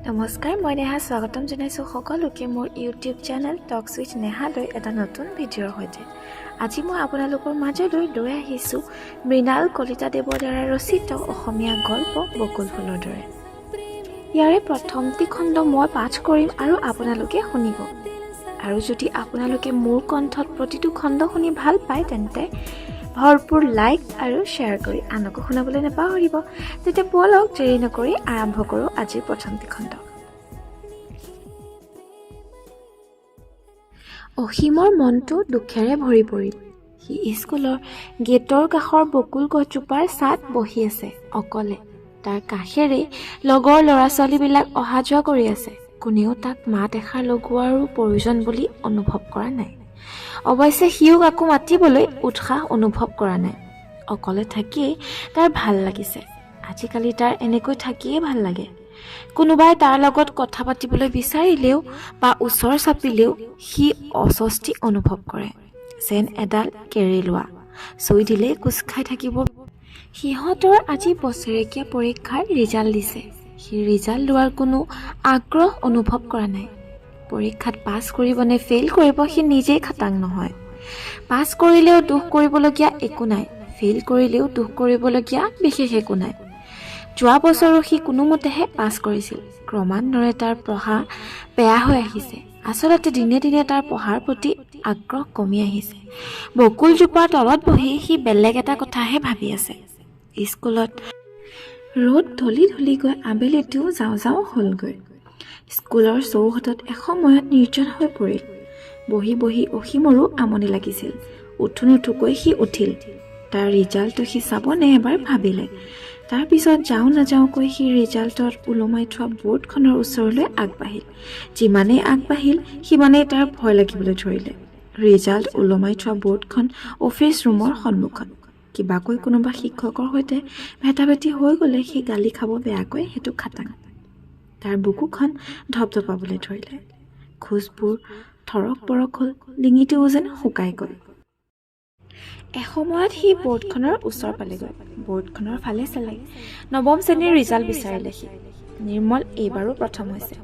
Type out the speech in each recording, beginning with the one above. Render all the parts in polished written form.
নমস্কাৰ, মই নেহা স্বাগতম জনাইছোঁ সকলোকে মোৰ ইউটিউব চেনেল টক্স উইথ নেহালৈ এটা নতুন ভিডিঅ'ৰ সৈতে। আজি মই আপোনালোকৰ মাজলৈ লৈ আহিছোঁ মৃণাল কলিতাদেৱৰ দ্বাৰা ৰচিত অসমীয়া গল্প বকুল ফুলৰ দৰে। ইয়াৰে প্ৰথমটি খণ্ড মই পাঠ কৰিম আৰু আপোনালোকে শুনিব। আৰু যদি আপোনালোকে মোৰ কণ্ঠত প্ৰতিটো খণ্ড শুনি ভাল পায় তেন্তে ভৰপূৰ লাইক আৰু শ্বেয়াৰ কৰি আনকো শুনাবলৈ নাপাহৰিব। তেতিয়া ব'লক দেৰি নকৰি আৰম্ভ কৰোঁ আজিৰ প্ৰথমটি খণ্ড। অসীমৰ মনটো দুখেৰে ভৰি পৰিল। সি স্কুলৰ গেটৰ কাষৰ বকুল গছজোপাৰ ছাঁত বহি আছে অকলে। তাৰ কাষেৰে লগৰ ল'ৰা ছোৱালীবিলাক অহা যোৱা কৰি আছে। কোনেও তাক মাত এষাৰ লগোৱাৰো প্ৰয়োজন বুলি অনুভৱ কৰা নাই। অৱশ্যে সিও কাকো মাতিবলৈ উৎসাহ অনুভৱ কৰা নাই। অকলে থাকিয়েই তাৰ ভাল লাগিছে। আজিকালি তাৰ এনেকৈ থাকিয়েই ভাল লাগে। কোনোবাই তাৰ লগত কথা পাতিবলৈ বিচাৰিলেও বা ওচৰ চাপিলেও সি অস্বস্তি অনুভৱ কৰে, যেন এডাল কেৰেলোৱা চুই দিলেই কোচ খাই থাকিব। সিহঁতৰ আজি বছৰেকীয়া পৰীক্ষাৰ ৰিজাল্ট দিছে। সি ৰিজাল্ট লোৱাৰ কোনো আগ্ৰহ অনুভৱ কৰা নাই। পৰীক্ষাত পাছ কৰিব নে ফেইল কৰিব সি নিজেই খাটাং নহয়। পাছ কৰিলেও দুখ কৰিবলগীয়া একো নাই, ফেইল কৰিলেও দুখ কৰিবলগীয়া বিশেষ একো নাই। যোৱা বছৰো সি কোনোমতেহে পাছ কৰিছিল। ক্ৰমান্বয়ে তাৰ পঢ়া বেয়া হৈ আহিছে। আচলতে দিনে দিনে তাৰ পঢ়াৰ প্ৰতি আগ্ৰহ কমি আহিছে। বকুলজোপাৰ তলত বহি সি বেলেগ এটা কথাহে ভাবি আছে। স্কুলত ৰ'দ ঢলি ঢলি গৈ আবেলিটোও যাওঁ যাওঁ হ'লগৈ। স্কুলৰ চৌহদত এসময়ত নিৰ্জন হৈ পৰিল। বহি বহি অসীমৰো আমনি লাগিছিল। উঠো নুঠোকৈ সি উঠিল। তাৰ ৰিজাল্টটো সি চাবনে এবাৰ ভাবিলে। তাৰপিছত যাওঁ নাযাওঁকৈ সি ৰিজাল্টত ওলমাই থোৱা বৰ্ডখনৰ ওচৰলৈ আগবাঢ়িল। যিমানেই আগবাঢ়িল সিমানেই তাৰ ভয় লাগিবলৈ ধৰিলে। ৰিজাল্ট ওলমাই থোৱা বৰ্ডখন অফিচ ৰুমৰ সন্মুখত। কিবাকৈ কোনোবা শিক্ষকৰ সৈতে ভেটাভেটি হৈ গ'লে সি গালি খাব বেয়াকৈ সেইটো খাটাং। তাৰ বুকুখন ধপধপাবলৈ ধৰিলে। খোজবোৰ থৰক বৰক হ'ল, ডিঙিটোও যেন শুকাই গ'ল। এসময়ত সি বৰ্ডখনৰ ওচৰ পালেগৈ। বৰ্ডখনৰ ফালে চালে। নৱম শ্ৰেণীৰ ৰিজাল্ট বিচাৰিলে সি। নিৰ্মল এইবাৰো প্ৰথম হৈছে।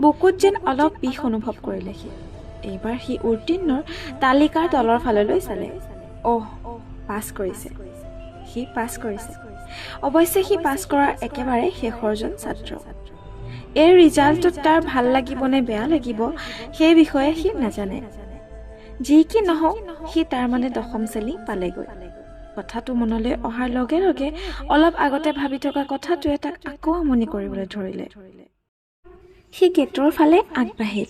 বুকুত যেন অলপ বিষ অনুভৱ কৰিলে সি। এইবাৰ সি উত্তীৰ্ণৰ তালিকাৰ তলৰ ফাললৈ চালে। পাছ কৰিছে। সি পাছ কৰিছে। অৱশ্যে সি পাছ কৰাৰ একেবাৰে শেষৰজন ছাত্ৰ। এই ৰিজাল্টটোত তাৰ ভাল লাগিব নে বেয়া লাগিব সেই বিষয়ে সি নাজানে। যি কি নহওক সি তাৰ মানে দশম শ্ৰেণী পালেগৈ। কথাটো মনলৈ অহাৰ লগে লগে অলপ আগতে ভাবি থকা কথাটোৱে তাক আকৌ আমনি কৰিবলৈ ধৰিলে। সি গেটৰ ফালে আগবাঢ়িল।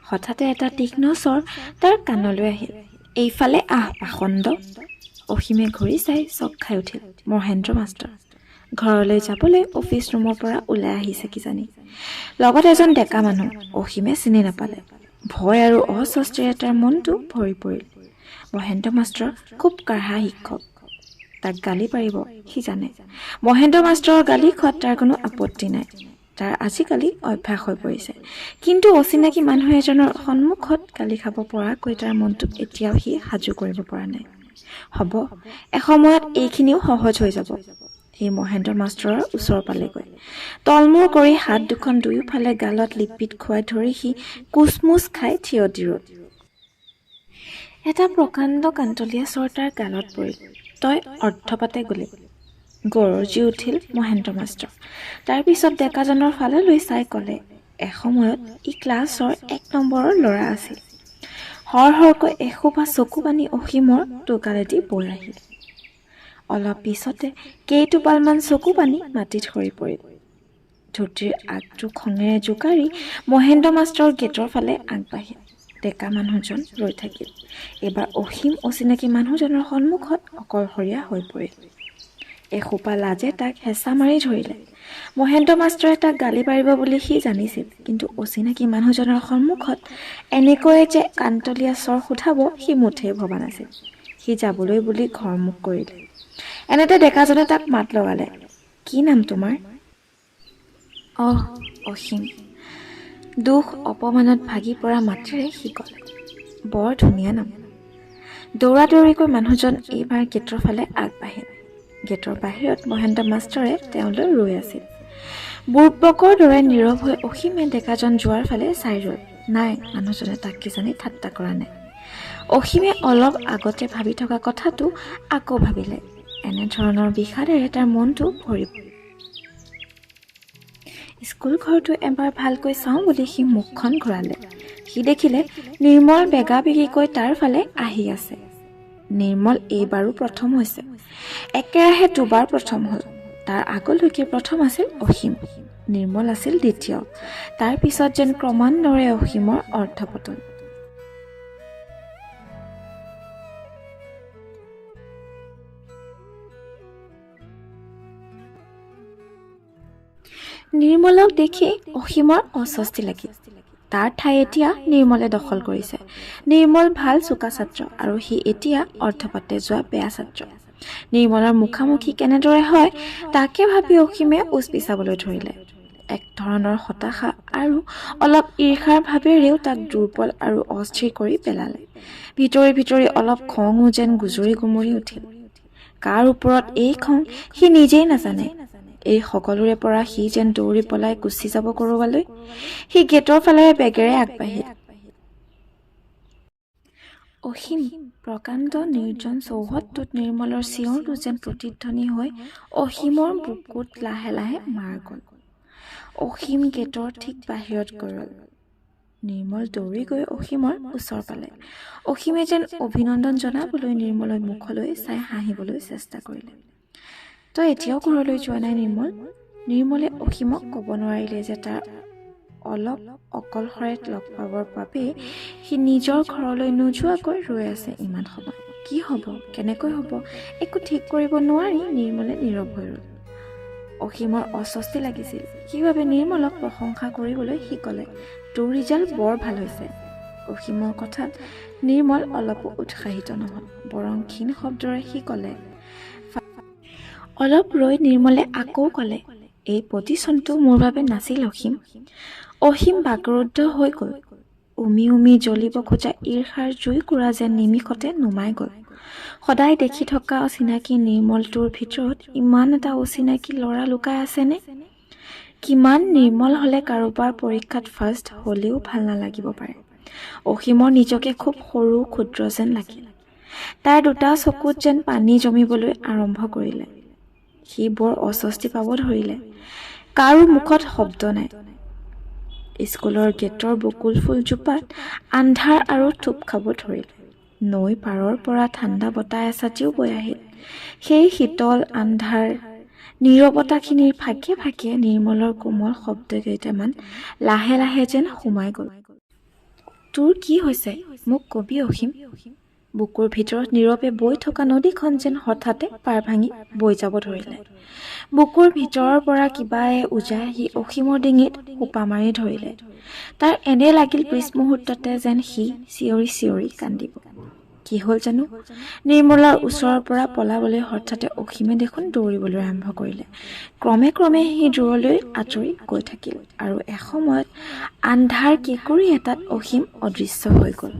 হঠাতে এটা তীক্ষ্ণ স্বৰ তাৰ কাণলৈ আহিল। এইফালে আহ পাখণ্ড। অসীমে ঘূৰি চাই চক খাই উঠিল। মহেন্দ্ৰ মাষ্টৰ ঘৰলৈ যাবলৈ অফিচ ৰুমৰ পৰা ওলাই আহিছে কিজানি। লগত এজন ডেকা মানুহ। অসীমে চিনি নাপালে। ভয় আৰু অস্বস্তিৰে তাৰ মনটো ভৰি পৰিল। মহেন্দ্ৰ মাষ্টৰ খুব কাঢ়া শিক্ষক। তাক গালি পাৰিব সি জানে। মহেন্দ্ৰ মাষ্টৰৰ গালি খোৱাত তাৰ কোনো আপত্তি নাই। তাৰ আজিকালি অভ্যাস হৈ পৰিছে। কিন্তু অচিনাকি মানুহ এজনৰ সন্মুখত গালি খাব পৰাকৈ তাৰ মনটোক এতিয়াও সি সাজু কৰিব পৰা নাই। হ'ব, এসময়ত এইখিনিও সহজ হৈ যাব। সি মহেন্দ্ৰ মাষ্টৰৰ ওচৰ পালেগৈ। তলমূৰ কৰি হাত দুখন দুয়োফালে গালত লিপিত খুৱাই ধৰি সি কোচমোচ খাই থিয় দি ৰ'ল। এটা প্ৰকাণ্ড কান্তলীয়া স্বৰ তাৰ গালত পৰিল। তই অৰ্ধপাতে গলি। গৰজি উঠিল মহেন্দ্ৰ মাষ্টৰ। তাৰপিছত ডেকাজনৰ ফাললৈ চাই ক'লে, এসময়ত ই ক্লাছৰ 1 নম্বৰৰ ল'ৰা আছিল। হৰহৰকৈ এসোপা চকু পানী অসীমৰ টোকালেদি বৈ আহিল। অলপ পিছতে কেইটোপালমান চকু পানী মাটিত সৰি পৰিল। ধুতিৰ আগটো খঙেৰে জোকাৰি মহেন্দ্ৰ মাষ্টৰ গেটৰ ফালে আগবাঢ়িল। ডেকা মানুহজন ৰৈ থাকিল। এইবাৰ অসীম অচিনাকি মানুহজনৰ সন্মুখত অকলশৰীয়া হৈ পৰিল। এসোপা লাজে তাক হেঁচা মাৰি ধৰিলে। মহেন্দ্ৰ মাষ্টৰে তাক গালি পাৰিব বুলি সি জানিছিল। কিন্তু অচিনাকি মানুহজনৰ সন্মুখত এনেকৈয়ে যে কান্তলীয়া স্বৰ সোধাব সি মুঠেই ভবা নাছিল। সি যাবলৈ বুলি ঘৰমুখ কৰিলে। এনেতে ডেকাজনে তাক মাত লগালে, কি নাম তোমাৰ? অসীম। দুখ অপমানত ভাগি পৰা মাতেৰে সি ক'লে, বৰ ধুনীয়া নাম। দৌৰা দৌৰিকৈ মানুহজন এইবাৰ গেটৰ ফালে আগবাঢ়িল। গেটৰ বাহিৰত মহেন্দ্ৰ মাষ্টৰে তেওঁলৈ ৰৈ আছিল। বুৰ্বকৰ দৰে নীৰৱ হৈ অসীমে ডেকাজন যোৱাৰ ফালে চাই ৰ'ল। নাই, মানুহজনে তাক কিজানি ঠাট্টা কৰা নাই। অসীমে অলপ আগতে ভাবি থকা কথাটো আকৌ ভাবিলে। এনেধৰণৰ বিষাদেৰে তাৰ মনটো ভৰি স্কুল ঘৰটো এবাৰ ভালকৈ চাওঁ বুলি সি মুখখন ঘূৰালে। সি দেখিলে নিৰ্মল বেগা বেগিকৈ তাৰ ফালে আহি আছে। নিৰ্মল এইবাৰো প্ৰথম হৈছে। একেৰাহে দুবাৰ প্ৰথম হ'ল। তাৰ আগলৈকে প্ৰথম আছিল অসীম, নিৰ্মল আছিল দ্বিতীয়। তাৰ পিছত যেন ক্ৰমান্বয়ে অসীমৰ অৰ্ধপতন। নিৰ্মলক দেখি অসীমৰ অস্বস্তি লাগিল। তাৰ ঠাই এতিয়া নিৰ্মলে দখল কৰিছে। নিৰ্মল ভাল চোকা ছাত্ৰ আৰু সি এতিয়া অৰ্ধপাতে যোৱা বেয়া ছাত্ৰ। নিৰ্মলৰ মুখামুখি কেনেদৰে হয় তাকে ভাবি অসীমে উচ পিচাবলৈ ধৰিলে। এক ধৰণৰ হতাশা আৰু অলপ ঈৰ্ষাৰ ভাৱেৰেও তাক দুৰ্বল আৰু অস্থিৰ কৰি পেলালে। ভিতৰি ভিতৰি অলপ খঙো যেন গুজৰি গুমৰি উঠিল। কাৰ ওপৰত এই খং সি নিজেই নাজানে। এই সকলোৰে পৰা সি যেন দৌৰি পলাই গুচি যাব ক'ৰবালৈ। সি গেটৰ ফালেৰে বেগেৰে আগবাঢ়িল। অসীম প্ৰকাণ্ড নিৰ্জন চৌহদটোত নিৰ্মলৰ চিঞৰটো যেন প্ৰতিধ্বনি হৈ অসীমৰ বুকুত লাহে লাহে মাৰ গ'ল। অসীম গেটৰ ঠিক বাহিৰত গৈ ৰ'ল। নিৰ্মল দৌৰি গৈ অসীমৰ ওচৰ পালে। অসীমে যেন অভিনন্দন জনাবলৈ নিৰ্মলৰ মুখলৈ চাই হাঁহিবলৈ চেষ্টা কৰিলে। তই এতিয়াও ঘৰলৈ যোৱা নাই নিৰ্মল? নিৰ্মলে অসীমক ক'ব নোৱাৰিলে যে তাৰ অলপ অকলশৰে লগ পাবৰ বাবে সি নিজৰ ঘৰলৈ নোযোৱাকৈ ৰৈ আছে ইমান সময়। কি হ'ব, কেনেকৈ হ'ব একো ঠিক কৰিব নোৱাৰি নিৰ্মলে নীৰৱ হৈ ৰ'ল। অসীমৰ অস্বস্তি লাগিছিল। সেইবাবে নিৰ্মলক প্ৰশংসা কৰিবলৈ সি ক'লে, তোৰ ৰিজাল্ট বৰ ভাল হৈছে। অসীমৰ কথাত নিৰ্মল অলপো উৎসাহিত নহ'ল। বৰং ক্ষীণ শব্দৰে সি ক'লে। অলপ ৰৈ নিৰ্মলে আকৌ ক'লে, এই পজিশ্যনটো মোৰ বাবে নাছিল অসীম। অসীম বাগৰুদ্ধ হৈ গ'ল। উমি উমি জ্বলিব খোজা ঈৰ্ষাৰ জুইকুৰা যেন নিমিষতে নুমাই গ'ল। সদায় দেখি থকা অচিনাকি নিৰ্মলটোৰ ভিতৰত ইমান এটা অচিনাকি ল'ৰা লুকাই আছেনে? কিমান নিৰ্মল হ'লে কাৰোবাৰ পৰীক্ষাত ফাৰ্ষ্ট হ'লেও ভাল নালাগিব পাৰে। অসীমৰ নিজকে খুব সৰু ক্ষুদ্ৰ যেন লাগিল। তাৰ দুটা চকুত যেন পানী জমিবলৈ আৰম্ভ কৰিলে। সি বৰ অস্বস্তি পাব ধৰিলে। কাৰো মুখত শব্দ নাই। স্কুলৰ গেটৰ বকুল ফুলজোপাত আন্ধাৰ আৰু থোপ খাব ধৰিলে। নৈ পাৰৰ পৰা ঠাণ্ডা বতাহ এচাতিও বৈ আহিল। সেই শীতল আন্ধাৰ নীৰৱতাখিনিৰ ফাঁকে ফাঁকে নিৰ্মলৰ কোমল শব্দ কেইটামান লাহে লাহে যেন সোমাই গ'ল। তোৰ কি হৈছে মোক কবি অসীম? বুকুৰ ভিতৰত নীৰৱে বৈ থকা নদীখন যেন হঠাতে পাৰ ভাঙি বৈ যাব ধৰিলে। বুকুৰ ভিতৰৰ পৰা কিবাই উজাই আহি অসীমৰ ডিঙিত সোপা মাৰি ধৰিলে। তাৰ এনে লাগিল পিছ মুহূৰ্ততে যেন সি চিঞৰি চিঞৰি কান্দিব। কি হ'ল জানো? নিৰ্মলৰ ওচৰৰ পৰা পলাবলৈ হঠাতে অসীমে দেখোন দৌৰিবলৈ আৰম্ভ কৰিলে। ক্ৰমে ক্ৰমে সি দূৰলৈ আঁতৰি গৈ থাকিল আৰু এসময়ত আন্ধাৰ কেঁকুৰি এটাত অসীম অদৃশ্য হৈ গ'ল।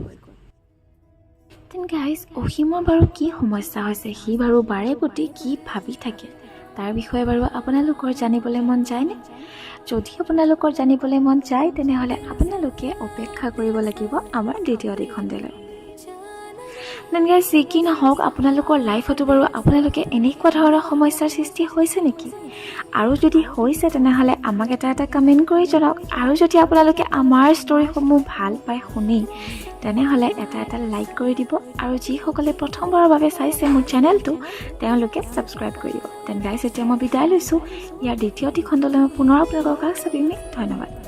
গাইজ, অসীমৰ বাৰু কি সমস্যা হৈছে? সি বাৰু বাৰে প্ৰতি কি ভাবি থাকে তাৰ বিষয়ে বাৰু আপোনালোকৰ জানিবলৈ মন যায়নে? যদি আপোনালোকৰ জানিবলৈ মন যায় তেনেহ'লে আপোনালোকে অপেক্ষা কৰিব লাগিব আমাৰ দ্বিতীয় খণ্ডলৈ। গাইজ, যি কি নহওক আপোনালোকৰ লাইফতো বাৰু আপোনালোকে এনেকুৱা ধৰণৰ সমস্যাৰ সৃষ্টি হৈছে নেকি? আৰু যদি হৈছে তেনেহ'লে আমাক এটা কমেণ্ট কৰি জনাওক। আৰু যদি আপোনালোকে আমাৰ ষ্টৰিসমূহ ভাল পাই শুনি তেনেহ'লে এটা লাইক কৰি দিব। আৰু যিসকলে প্ৰথমবাৰৰ বাবে চাইছে মোৰ চেনেলটো তেওঁলোকে ছাবস্ক্ৰাইব কৰি দিব। গাইজ, এতিয়া মই বিদায় লৈছোঁ। ইয়াৰ দ্বিতীয়টি খণ্ডলৈ মই পুনৰ আপোনালোকৰ কাষ চাপিম। ধন্যবাদ।